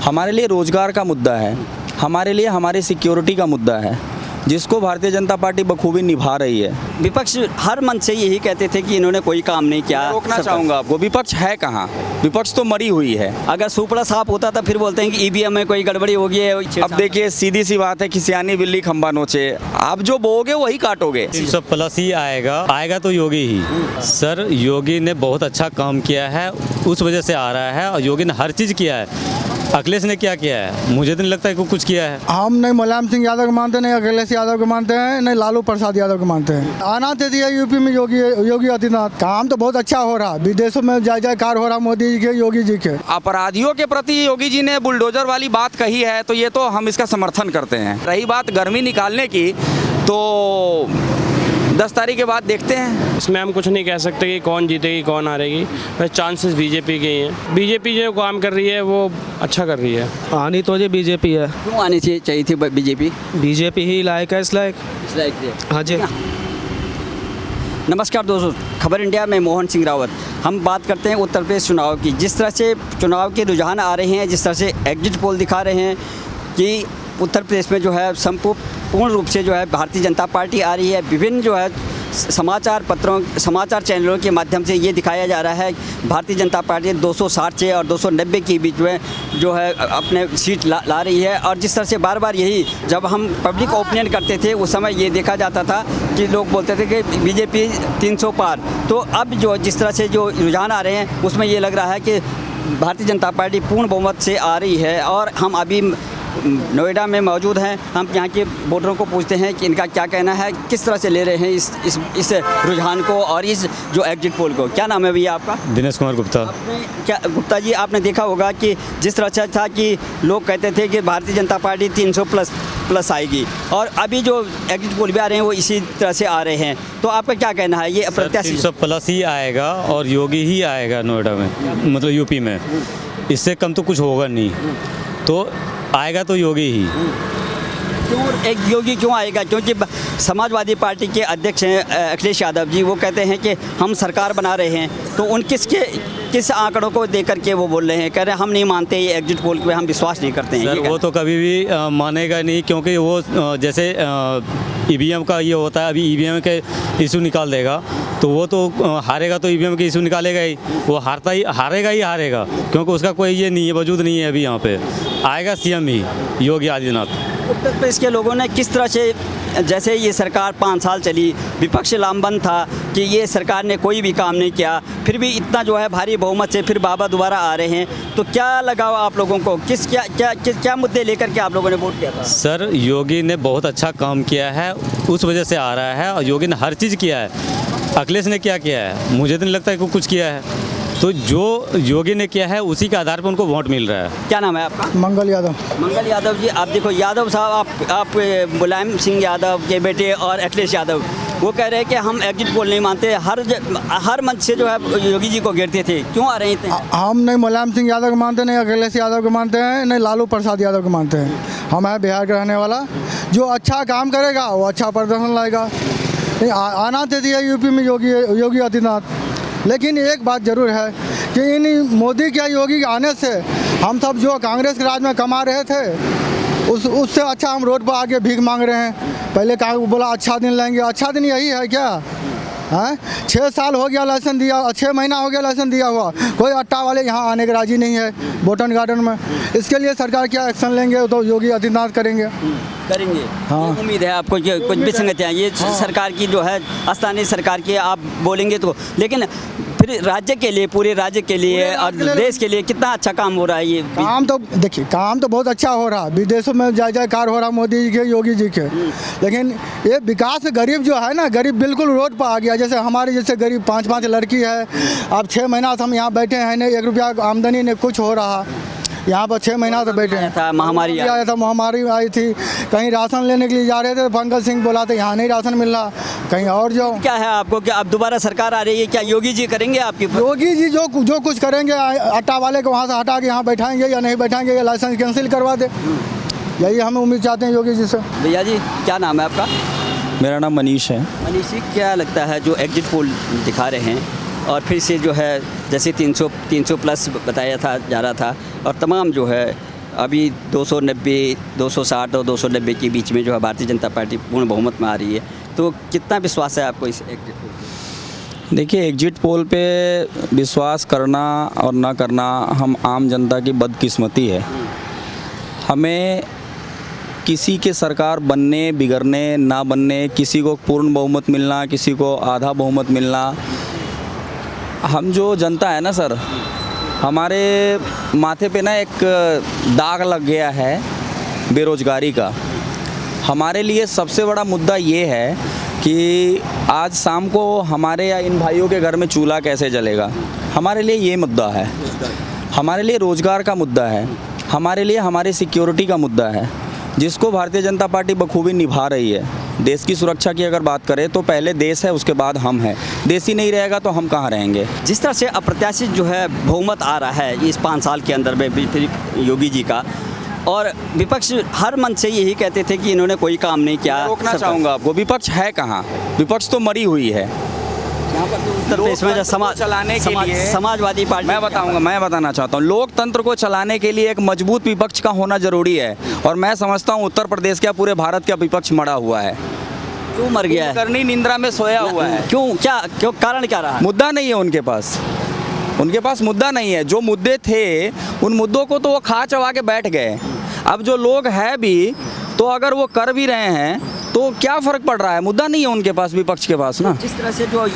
हमारे लिए रोज़गार का मुद्दा है, हमारे लिए हमारी सिक्योरिटी का मुद्दा है, जिसको भारतीय जनता पार्टी बखूबी निभा रही है। विपक्ष हर मंच से यही कहते थे कि इन्होंने कोई काम नहीं किया। रोकना चाहूँगा आपको, विपक्ष है कहाँ? विपक्ष तो मरी हुई है। अगर सुपड़ा साफ होता था फिर बोलते हैं कि ईवीएम में कोई गड़बड़ी हो गई है। अब देखिए, सीधी सी बात है कि सियानी बिल्ली खंबा नोचे, आप जो बोओगे वही काटोगे। 300 प्लस ही आएगा तो योगी ही। सर योगी ने बहुत अच्छा काम किया है, उस वजह से आ रहा है। और योगी ने हर चीज़ किया है। अखिलेश ने क्या किया है? मुझे तो नहीं लगता है कि कुछ किया है। हम नहीं मुलायम सिंह यादव को मानते, नहीं अखिलेश यादव को मानते हैं, नहीं लालू प्रसाद यादव को मानते हैं। आना चाहिए यूपी में योगी आदित्यनाथ। काम तो बहुत अच्छा हो रहा, विदेशों में जय जयकार हो रहा मोदी जी के, योगी जी के। अपराधियों के प्रति योगी जी ने बुलडोजर वाली बात कही है, तो ये तो हम इसका समर्थन करते हैं। रही बात गर्मी निकालने की, तो 10 तारीख के बाद देखते हैं। इसमें हम कुछ नहीं कह सकते कि कौन जीतेगी कौन हारेगी, बस चांसेस बीजेपी के ही हैं। बीजेपी जो काम कर रही है वो अच्छा कर रही है। आनी तो जी बीजेपी है। क्यों आनी चाहिए थी बीजेपी? बीजेपी ही लायक है, इस लायक। हाँ जी। नमस्कार दोस्तों, खबर इंडिया में मोहन सिंह रावत। हम बात करते हैं उत्तर प्रदेश चुनाव की। जिस तरह से चुनाव के रुझान आ रहे हैं, जिस तरह से एग्जिट पोल दिखा रहे हैं कि उत्तर प्रदेश में जो है पूर्ण रूप से जो है भारतीय जनता पार्टी आ रही है। विभिन्न जो है समाचार पत्रों, समाचार चैनलों के माध्यम से ये दिखाया जा रहा है भारतीय जनता पार्टी 260 से और 290 के बीच में जो है अपने सीट ला रही है। और जिस तरह से बार बार यही जब हम पब्लिक ओपिनियन करते थे उस समय ये देखा जाता था कि लोग बोलते थे कि बीजेपी 300 पार। तो अब जो जिस तरह से जो रुझान आ रहे हैं उसमें ये लग रहा है कि भारतीय जनता पार्टी पूर्ण बहुमत से आ रही है। और हम अभी नोएडा में मौजूद हैं। हम यहाँ के वोटरों को पूछते हैं कि इनका क्या कहना है, किस तरह से ले रहे हैं इस रुझान को और इस जो एग्जिट पोल को। क्या नाम है भैया आपका? दिनेश कुमार गुप्ता। क्या गुप्ता जी, आपने देखा होगा कि जिस तरह से था कि लोग कहते थे कि भारतीय जनता पार्टी 300 प्लस आएगी, और अभी जो एग्जिट पोल भी आ रहे हैं वो इसी तरह से आ रहे हैं। तो आपका क्या कहना है? ये प्रत्याशी 300 प्लस ही आएगा और योगी ही आएगा नोएडा में, मतलब यूपी में। इससे कम तो कुछ होगा नहीं, तो आएगा तो योगी ही। क्यों एक योगी क्यों आएगा? क्योंकि समाजवादी पार्टी के अध्यक्ष हैं अखिलेश यादव जी, वो कहते हैं कि हम सरकार बना रहे हैं। तो उन किस आंकड़ों को देकर के वो बोल रहे हैं? कह रहे हैं हम नहीं मानते ये एग्जिट पोल पे, हम विश्वास नहीं करते हैं। सर वो तो कभी भी मानेगा नहीं, क्योंकि वो जैसे ईवीएम का ये होता है, अभी ईवीएम के इशू निकाल देगा तो वो तो हारेगा, तो ईवीएम के इशू निकालेगा ही। वो हारेगा ही हारेगा, क्योंकि उसका कोई ये नहीं है, वजूद नहीं है। अभी यहाँ पे आएगा सीएम ही, योगी आदित्यनाथ। उत्तर प्रदेश के लोगों ने किस तरह से, जैसे ये सरकार 5 साल चली, विपक्ष लामबंद था कि ये सरकार ने कोई भी काम नहीं किया, फिर भी इतना जो है भारी बहुमत से फिर बाबा दोबारा आ रहे हैं, तो क्या लगा आप लोगों को? क्या मुद्दे लेकर के आप लोगों ने वोट किया था? सर योगी ने बहुत अच्छा काम किया है, उस वजह से आ रहा है। और योगी ने हर चीज़ किया है। अखिलेश ने क्या किया है? मुझे तो नहीं लगता है कि कुछ किया है। तो जो योगी ने किया है उसी के आधार पर उनको वोट मिल रहा है। क्या नाम है आपका? मंगल यादव। मंगल यादव जी, आप देखो यादव साहब, आप मुलायम सिंह यादव के बेटे और अखिलेश यादव, वो कह रहे हैं कि हम एग्जिट पोल नहीं मानते। हर मंच से जो है योगी जी को घेरते थे। क्यों आ रहे थे? हम नहीं मुलायम सिंह यादव को मानते, नहीं अखिलेश यादव को मानते हैं, नहीं लालू प्रसाद यादव को मानते हैं। हम है बिहार के रहने वाला, जो अच्छा काम करेगा वो अच्छा प्रदर्शन लाएगा। नहीं आना चाहिए यूपी में योगी आदित्यनाथ। लेकिन एक बात ज़रूर है कि इन मोदी के योगी के आने से हम सब जो कांग्रेस के राज में कमा रहे थे उससे अच्छा हम रोड पर आके भीख मांग रहे हैं। पहले कहा बोला अच्छा दिन लेंगे, अच्छा दिन यही है क्या? हैं 6 साल हो गया लाइसेंस दिया, 6 महीना हो गया लाइसेंस दिया हुआ, कोई अट्टा वाले यहाँ आने के राजी नहीं है बोटन गार्डन में। इसके लिए सरकार क्या एक्शन लेंगे तो योगी आदित्यनाथ करेंगे। हाँ, उम्मीद है आपको कि कुछ भी संगतियाँ ये सरकार की जो है स्थानीय सरकार की आप बोलेंगे तो। लेकिन फिर राज्य के लिए, पूरे राज्य के लिए और देश के लिए कितना अच्छा काम हो रहा है? ये काम तो देखिए, काम तो बहुत अच्छा हो रहा, विदेशों में जय जयकार हो रहा मोदी जी के, योगी जी के। लेकिन ये विकास गरीब जो है ना, गरीब बिल्कुल रोड पर आ गया। जैसे हमारे जैसे गरीब 5-5 लड़की है, अब 6 महीना से हम यहाँ बैठे हैं, नहीं 1 रुपया आमदनी नहीं कुछ हो रहा। यहाँ पर 6 महीना से बैठे हैं। महामारी आया था, महामारी आई थी, कहीं राशन लेने के लिए जा रहे थे, पंकज सिंह बोला था यहाँ नहीं राशन मिल रहा, कहीं और जाओ। क्या है आपको, क्या अब दोबारा सरकार आ रही है, क्या योगी जी करेंगे आपकी? योगी जी जो कुछ करेंगे, अट्टा वाले को वहाँ से हटा के यहाँ बैठाएंगे या नहीं बैठाएंगे, या लाइसेंस कैंसिल करवा दे, यही हम उम्मीद चाहते हैं योगी जी से। भैया जी, क्या नाम है आपका? मेरा नाम मनीष है। मनीष जी, क्या लगता है जो एग्जिट पोल दिखा रहे हैं और फिर से जो है जैसे 300 प्लस बताया जा रहा था, और तमाम जो है अभी 290, 260 और 290 के बीच में जो है भारतीय जनता पार्टी पूर्ण बहुमत में आ रही है, तो कितना विश्वास है आपको इस एग्जिट पोल पे? देखिए, एग्जिट पोल पे विश्वास करना और ना करना हम आम जनता की बदकिस्मती है। हमें किसी के सरकार बनने बिगड़ने ना बनने, किसी को पूर्ण बहुमत मिलना, किसी को आधा बहुमत मिलना, हम जो जनता है ना सर, हमारे माथे पे ना एक दाग लग गया है बेरोजगारी का। हमारे लिए सबसे बड़ा मुद्दा ये है कि आज शाम को हमारे या इन भाइयों के घर में चूल्हा कैसे जलेगा, हमारे लिए ये मुद्दा है। हमारे लिए रोज़गार का मुद्दा है, हमारे लिए हमारी सिक्योरिटी का मुद्दा है, जिसको भारतीय जनता पार्टी बखूबी निभा रही है। देश की सुरक्षा की अगर बात करें तो पहले देश है, उसके बाद हम हैं। देश ही नहीं रहेगा तो हम कहाँ रहेंगे। जिस तरह से अप्रत्याशित जो है बहुमत आ रहा है इस 5 साल के अंदर में फिर योगी जी का, और विपक्ष हर मंच से यही कहते थे कि इन्होंने कोई काम नहीं किया। रोकना चाहूँगा आपको, विपक्ष है कहाँ? विपक्ष तो मरी हुई है। यहाँ पर तो उत्तर प्रदेश में जो चलाने के लिए समाजवादी पार्टी, मैं बताना चाहता हूँ, लोकतंत्र को चलाने के लिए एक मजबूत विपक्ष का होना जरूरी है। और मैं समझता हूँ उत्तर प्रदेश का, पूरे भारत का विपक्ष मरा हुआ है। क्यों मर गया है? करनी निंद्रा में सोया हुआ है। क्यों कारण क्या रहा? मुद्दा नहीं है उनके पास मुद्दा नहीं है। जो मुद्दे थे उन मुद्दों को तो वो खा चबा के बैठ गए। अब जो लोग हैं भी, तो अगर वो कर भी रहे हैं तो क्या फ़र्क पड़ रहा है? मुद्दा नहीं है उनके पास, विपक्ष के पास ना। जिस तरह से जो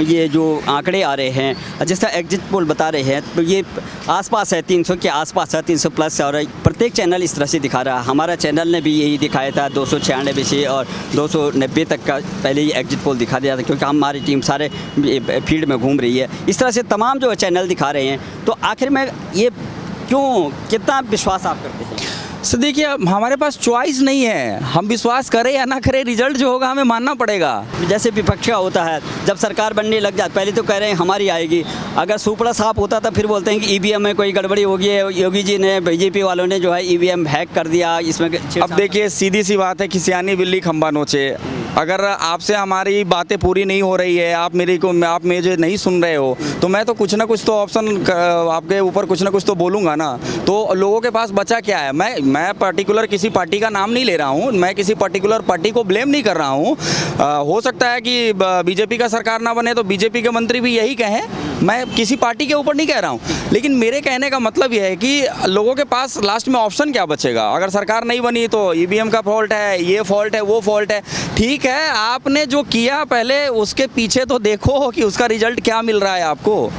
ये जो आंकड़े आ रहे हैं, जिस तरह एग्जिट पोल बता रहे हैं, तो ये आसपास है 300 के आसपास है, 300 प्लस, और प्रत्येक चैनल इस तरह से दिखा रहा है। हमारा चैनल ने भी यही दिखाया था 296 से और 290 तक का पहले ये एग्जिट पोल दिखा दिया था, क्योंकि हमारी टीम सारे फील्ड में घूम रही है। इस तरह से तमाम जो चैनल दिखा रहे हैं, तो आखिर में ये क्यों, कितना विश्वास आप करते हैं? सर देखिए, हमारे पास चॉइस नहीं है। हम विश्वास करें या ना करें, रिजल्ट जो होगा हमें मानना पड़ेगा। जैसे विपक्ष का होता है, जब सरकार बनने लग जाती, पहले तो कह रहे हैं हमारी आएगी, अगर सुपड़ा साफ होता था फिर बोलते हैं कि ईवीएम में कोई गड़बड़ी होगी है, योगी जी ने, बीजेपी वालों ने जो है ईवीएम हैक कर दिया, इसमें अब देखिए, सीधी सी बात है, खिसियानी बिल्ली खंबा नोचे। अगर आपसे हमारी बातें पूरी नहीं हो रही है, आप मुझे नहीं सुन रहे हो, तो मैं तो कुछ ना कुछ तो ऑप्शन आपके ऊपर कुछ ना कुछ तो बोलूँगा ना। तो लोगों के पास बचा क्या है? मैं पर्टिकुलर किसी पार्टी का नाम नहीं ले रहा हूँ, मैं किसी पर्टिकुलर पार्टी को ब्लेम नहीं कर रहा हूँ। हो सकता है कि बीजेपी का सरकार ना बने तो बीजेपी के मंत्री भी यही कहें, मैं किसी पार्टी के ऊपर नहीं कह रहा हूँ। लेकिन मेरे कहने का मतलब यह है कि लोगों के पास लास्ट में ऑप्शन क्या बचेगा? अगर सरकार नहीं बनी तो ईवीएम का फॉल्ट है, ये फॉल्ट है, वो फॉल्ट है। ठीक है, आपने जो किया पहले उसके पीछे तो देखो कि उसका रिजल्ट क्या मिल रहा है आपको।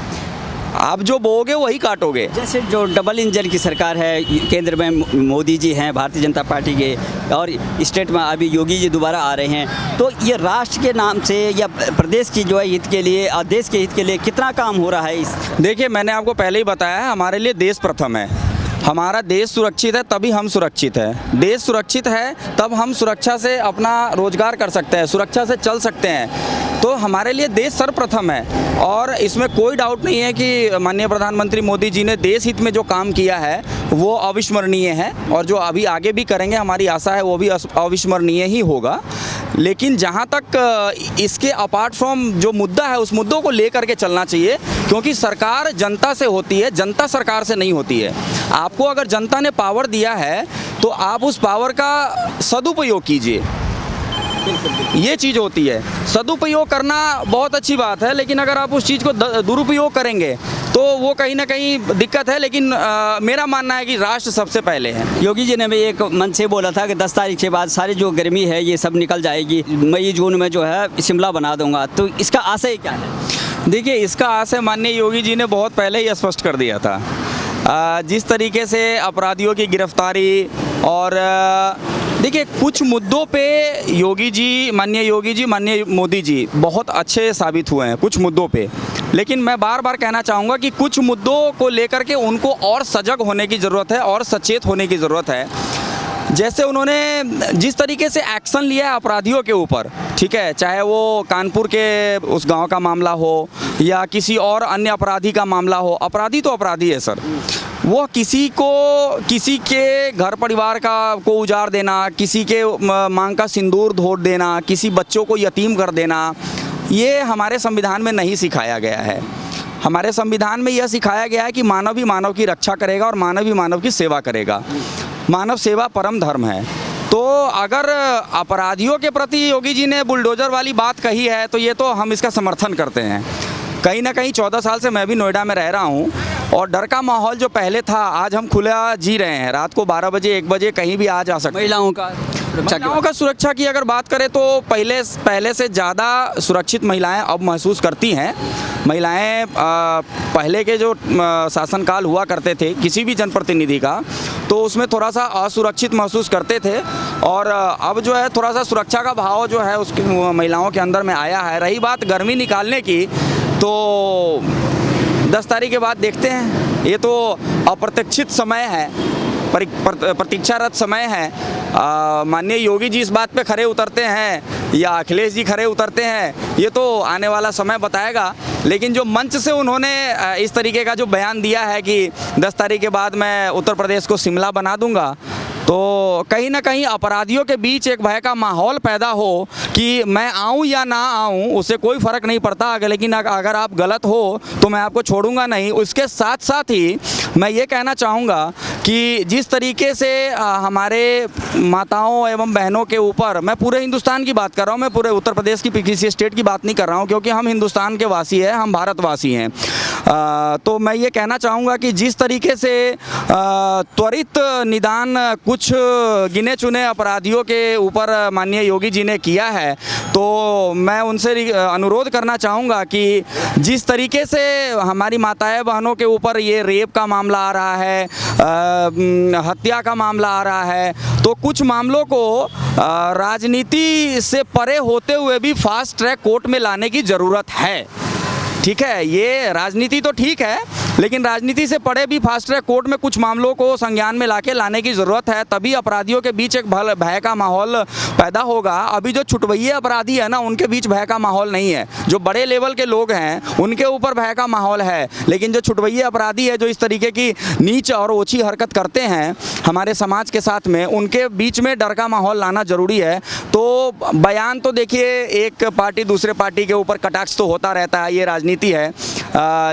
आप जो बोओगे वही काटोगे। जैसे जो डबल इंजन की सरकार है, केंद्र में मोदी जी हैं भारतीय जनता पार्टी के, और स्टेट में अभी योगी जी दोबारा आ रहे हैं, तो ये राष्ट्र के नाम से या प्रदेश की जो है हित के लिए और देश के हित के लिए कितना काम हो रहा है इस? देखिए, मैंने आपको पहले ही बताया है, हमारे लिए देश प्रथम है। हमारा देश सुरक्षित है तभी हम सुरक्षित हैं। देश सुरक्षित है तब हम सुरक्षा से अपना रोजगार कर सकते हैं, सुरक्षा से चल सकते हैं। तो हमारे लिए देश सर्वप्रथम है, और इसमें कोई डाउट नहीं है कि माननीय प्रधानमंत्री मोदी जी ने देश हित में जो काम किया है वो अविस्मरणीय है, और जो अभी आगे भी करेंगे हमारी आशा है वो भी अविस्मरणीय ही होगा। लेकिन जहाँ तक इसके अपार्ट फ्रॉम जो मुद्दा है, उस मुद्दों को लेकर के चलना चाहिए, क्योंकि सरकार जनता से होती है, जनता सरकार से नहीं होती है। आपको अगर जनता ने पावर दिया है तो आप उस पावर का सदुपयोग कीजिए, ये चीज़ होती है। सदुपयोग करना बहुत अच्छी बात है, लेकिन अगर आप उस चीज़ को दुरुपयोग करेंगे तो वो कहीं ना कहीं दिक्कत है। लेकिन मेरा मानना है कि राष्ट्र सबसे पहले है। योगी जी ने भी एक मन से बोला था कि 10 तारीख के बाद सारी जो गर्मी है ये सब निकल जाएगी, मई जून में जो है शिमला बना दूंगा, तो इसका आशय क्या है? देखिए, इसका आशय माननीय योगी जी ने बहुत पहले ही स्पष्ट कर दिया था। जिस तरीके से अपराधियों की गिरफ्तारी, और देखिए कुछ मुद्दों पे योगी जी, माननीय मोदी जी बहुत अच्छे साबित हुए हैं कुछ मुद्दों पे। लेकिन मैं बार बार कहना चाहूँगा कि कुछ मुद्दों को लेकर के उनको और सजग होने की ज़रूरत है और सचेत होने की ज़रूरत है। जैसे उन्होंने जिस तरीके से एक्शन लिया है अपराधियों के ऊपर, ठीक है, चाहे वो कानपुर के उस गांव का मामला हो या किसी और अन्य अपराधी का मामला हो, अपराधी तो अपराधी है सर। वो किसी के घर परिवार को उजाड़ देना, किसी के मांग का सिंदूर धोड़ देना, किसी बच्चों को यतीम कर देना, ये हमारे संविधान में नहीं सिखाया गया है। हमारे संविधान में यह सिखाया गया है कि मानव ही मानव की रक्षा करेगा और मानव ही मानव की सेवा करेगा। मानव सेवा परम धर्म है। तो अगर अपराधियों के प्रति योगी जी ने बुलडोज़र वाली बात कही है तो ये तो हम इसका समर्थन करते हैं। कहीं ना कहीं 14 साल से मैं भी नोएडा में रह रहा हूँ और डर का माहौल जो पहले था आज हम खुला जी रहे हैं। रात को 12 बजे 1 बजे कहीं भी आ जा सकते हैं। महिलाओं का सुरक्षा की अगर बात करें तो पहले से ज़्यादा सुरक्षित महिलाएं अब महसूस करती हैं। महिलाएं पहले के जो शासनकाल हुआ करते थे किसी भी जनप्रतिनिधि का तो उसमें थोड़ा सा असुरक्षित महसूस करते थे और अब जो है थोड़ा सा सुरक्षा का भाव जो है उसकी महिलाओं के अंदर में आया है। रही बात गर्मी निकालने की तो 10 तारीख के बाद देखते हैं। ये तो अप्रत्याशित समय है, प्रतीक्षारत समय है। माननीय योगी जी इस बात पे खरे उतरते हैं या अखिलेश जी खरे उतरते हैं ये तो आने वाला समय बताएगा। लेकिन जो मंच से उन्होंने इस तरीके का जो बयान दिया है कि 10 तारीख के बाद मैं उत्तर प्रदेश को शिमला बना दूंगा तो कहीं ना कहीं अपराधियों के बीच एक भय का माहौल पैदा हो कि मैं आऊं या ना आऊं उससे कोई फ़र्क नहीं पड़ता, लेकिन अगर आप गलत हो तो मैं आपको छोड़ूंगा नहीं। उसके साथ साथ ही मैं ये कहना चाहूँगा कि जिस तरीके से हमारे माताओं एवं बहनों के ऊपर, मैं पूरे हिंदुस्तान की बात कर रहा हूँ, मैं पूरे उत्तर प्रदेश की किसी स्टेट की बात नहीं कर रहा हूँ क्योंकि हम हिंदुस्तान के वासी हैं, हम भारतवासी हैं। तो मैं ये कहना चाहूँगा कि जिस तरीके से त्वरित निदान कुछ गिने चुने अपराधियों के ऊपर माननीय योगी जी ने किया है तो मैं उनसे अनुरोध करना चाहूँगा कि जिस तरीके से हमारी माताएं बहनों के ऊपर ये रेप का मामला आ रहा है, हत्या का मामला आ रहा है, तो कुछ मामलों को राजनीति से परे होते हुए भी फास्ट ट्रैक कोर्ट में लाने की ज़रूरत है। ठीक है, ये राजनीति तो ठीक है लेकिन राजनीति से परे भी फास्ट ट्रैक कोर्ट में कुछ मामलों को संज्ञान में लाने की ज़रूरत है। तभी अपराधियों के बीच एक भय का माहौल पैदा होगा। अभी जो छुटवैये अपराधी है ना उनके बीच भय का माहौल नहीं है। जो बड़े लेवल के लोग हैं उनके ऊपर भय का माहौल है, लेकिन जो छुटवैये अपराधी है जो इस तरीके की नीच और ओछी हरकत करते हैं हमारे समाज के साथ में, उनके बीच में डर का माहौल लाना ज़रूरी है। तो बयान तो देखिए एक पार्टी दूसरे पार्टी के ऊपर कटाक्ष तो होता रहता है, ये राजनीति है।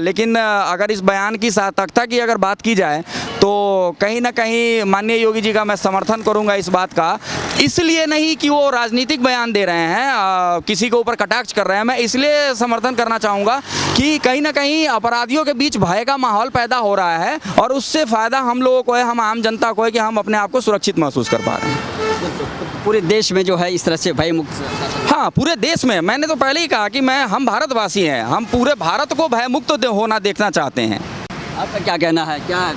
लेकिन अगर इस बयान की सार्थकता की अगर बात की जाए तो कहीं ना कहीं माननीय योगी जी का मैं समर्थन करूंगा इस बात का। इसलिए नहीं कि वो राजनीतिक बयान दे रहे हैं, किसी के ऊपर कटाक्ष कर रहे हैं, मैं इसलिए समर्थन करना चाहूँगा कि कहीं ना कहीं अपराधियों के बीच भय का माहौल पैदा हो रहा है और उससे फ़ायदा हम लोगों को है, हम आम जनता को है कि हम अपने आप को सुरक्षित महसूस कर पा रहे हैं। पूरे देश में जो है इस तरह से भय मुक्त, हाँ पूरे देश में। मैंने तो पहले ही कहा कि हम भारतवासी हैं, हम पूरे भारत को भय मुक्त होना देखना चाहते हैं। आपका क्या कहना है, क्या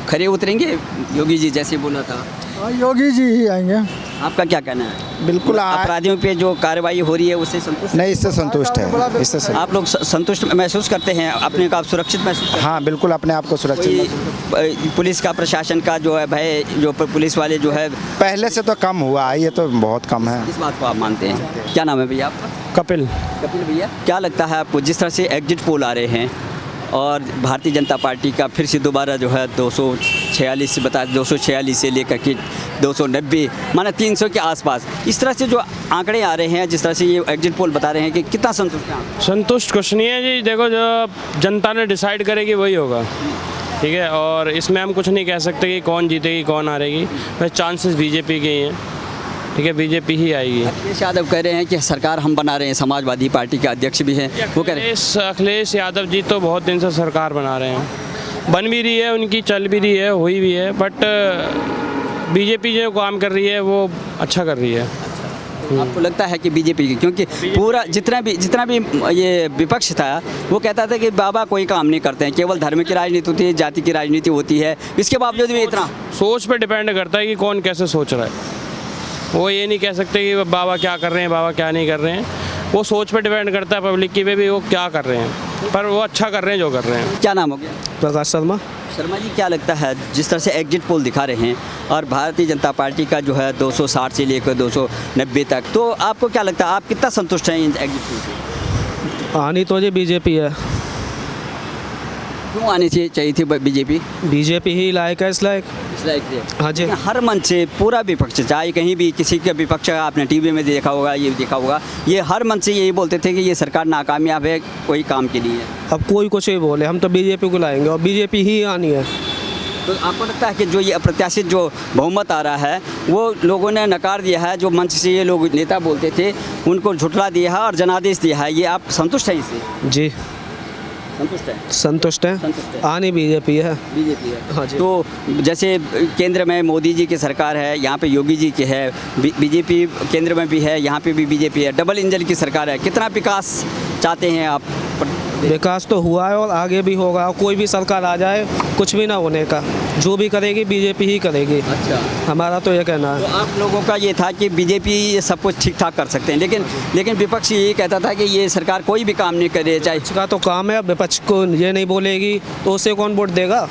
खरे उतरेंगे योगी जी जैसे बोला था? योगी जी ही आएंगे। आपका क्या कहना है? बिल्कुल अपराधियों पे जो कार्रवाई हो रही है उससे संतुष्ट नहीं, इससे संतुष्ट है, इससे आप लोग संतुष्ट महसूस करते हैं, अपने को आप सुरक्षित महसूस करते हैं? हाँ बिल्कुल, अपने आप को सुरक्षित। पुलिस का प्रशासन का जो है भय, जो पुलिस वाले जो है पहले से तो कम हुआ है, ये तो बहुत कम है। इस बात को आप मानते हैं? क्या नाम है भैया आपका? कपिल। कपिल भैया, क्या लगता है आपको जिस तरह से एग्जिट पोल आ रहे हैं और भारतीय जनता पार्टी का फिर से दोबारा जो है 246 से लेकर के 290 माना 300 के आसपास, इस तरह से जो आंकड़े आ रहे हैं, जिस तरह से ये एग्जिट पोल बता रहे हैं कि कितना संतुष्ट हैं आप? संतुष्ट कुछ नहीं है जी, देखो जो जनता ने डिसाइड करेगी वही होगा, ठीक है। और इसमें हम कुछ नहीं कह सकते कि कौन जीतेगी कौन हारेगी, वैसे चांसेस बीजेपी के ही हैं, ठीक है, बीजेपी ही आएगी। अखिलेश यादव कह रहे हैं कि सरकार हम बना रहे हैं, समाजवादी पार्टी के अध्यक्ष भी हैं, वो कह रहे हैं। अखिलेश यादव जी तो बहुत दिन से सरकार बना रहे हैं, बन भी रही है, उनकी चल भी रही है, हुई भी है, बट बीजेपी जो काम कर रही है वो अच्छा कर रही है। आपको लगता है कि बीजेपी की, क्योंकि पूरा जितना भी ये विपक्ष था वो कहता था कि बाबा कोई काम नहीं करते हैं, केवल धर्म की राजनीति होती है, जाति की राजनीति होती है, इसके बावजूद भी इतना सोच पे डिपेंड करता है कि कौन कैसे सोच रहा है। वो ये नहीं कह सकते कि बाबा क्या कर रहे हैं, बाबा क्या नहीं कर रहे हैं, वो सोच पे डिपेंड करता है पब्लिक की भी वो क्या कर रहे हैं, पर वो अच्छा कर रहे हैं जो कर रहे हैं। क्या नाम हो गया? प्रकाश शर्मा। शर्मा जी, क्या लगता है जिस तरह से एग्जिट पोल दिखा रहे हैं और भारतीय जनता पार्टी का जो है 260 से लेकर 290 तक, तो आपको क्या लगता है, आप कितना संतुष्ट हैं इन एग्जिट पोल से? आनी तो जी बीजेपी है। क्यों आनी चाहिए थी बीजेपी? बीजेपी ही लायक है, इस लायक। स्ट्राइक थे। हाँ जी। लेकिन हर मंच से पूरा विपक्ष, चाहे कहीं भी किसी का विपक्ष का आपने टीवी में देखा होगा, ये देखा होगा, ये हर मंच से यही बोलते थे कि ये सरकार नाकामयाब है, कोई काम के लिए। अब कोई कुछ ही बोले, हम तो बीजेपी को लाएंगे और बीजेपी ही आनी है। तो आपको लगता है कि जो ये अप्रत्याशित जो बहुमत आ रहा है वो लोगों ने नकार दिया है, जो मंच से ये लोग नेता बोलते थे उनको झुठला दिया है और जनादेश दिया है, ये आप संतुष्ट हैं इससे? जी संतुष्ट है। संतुष्ट है, संतुष्ट है। आनी बीजेपी है। बीजेपी है। हाँ जी। तो जैसे केंद्र में मोदी जी की सरकार है, यहाँ पे योगी जी की है, बीजेपी केंद्र में भी है, यहाँ पे भी बीजेपी है, डबल इंजन की सरकार है, कितना विकास चाहते हैं आप? विकास तो हुआ है और आगे भी होगा। कोई भी सरकार आ जाए कुछ भी ना होने का, जो भी करेगी बीजेपी ही करेगी। अच्छा, हमारा तो ये कहना तो है। आप लोगों का ये था कि बीजेपी ये सब कुछ ठीक ठाक कर सकते हैं, लेकिन विपक्ष ये कहता था कि ये सरकार कोई भी काम नहीं करे, चाहे इसका तो काम है, विपक्ष को ये नहीं बोलेगी तो उसे कौन वोट देगा?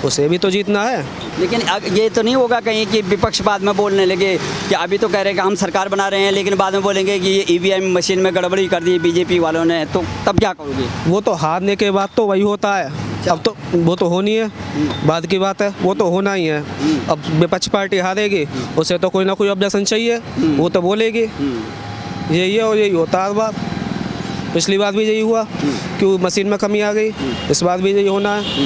उसे भी तो जीतना है। लेकिन ये तो नहीं होगा कहीं कि विपक्ष बाद में बोलने लगे कि अभी तो कह रहे हैं कि हम सरकार बना रहे हैं, लेकिन बाद में बोलेंगे कि ये ईवीएम मशीन में गड़बड़ी कर दी बीजेपी वालों ने, तो तब क्या करोगे? वो तो हारने के बाद तो वही होता है। अब तो वो तो होनी है, बाद की बात है, वो तो होना ही है। अब विपक्ष पार्टी हारेगी, उसे तो कोई ना कोई ऑब्जेक्शन चाहिए, वो तो बोलेगी। यही है और यही होता है हर बार। पिछली बार भी यही हुआ कि मशीन में कमी आ गई, इस बार भी यही होना है।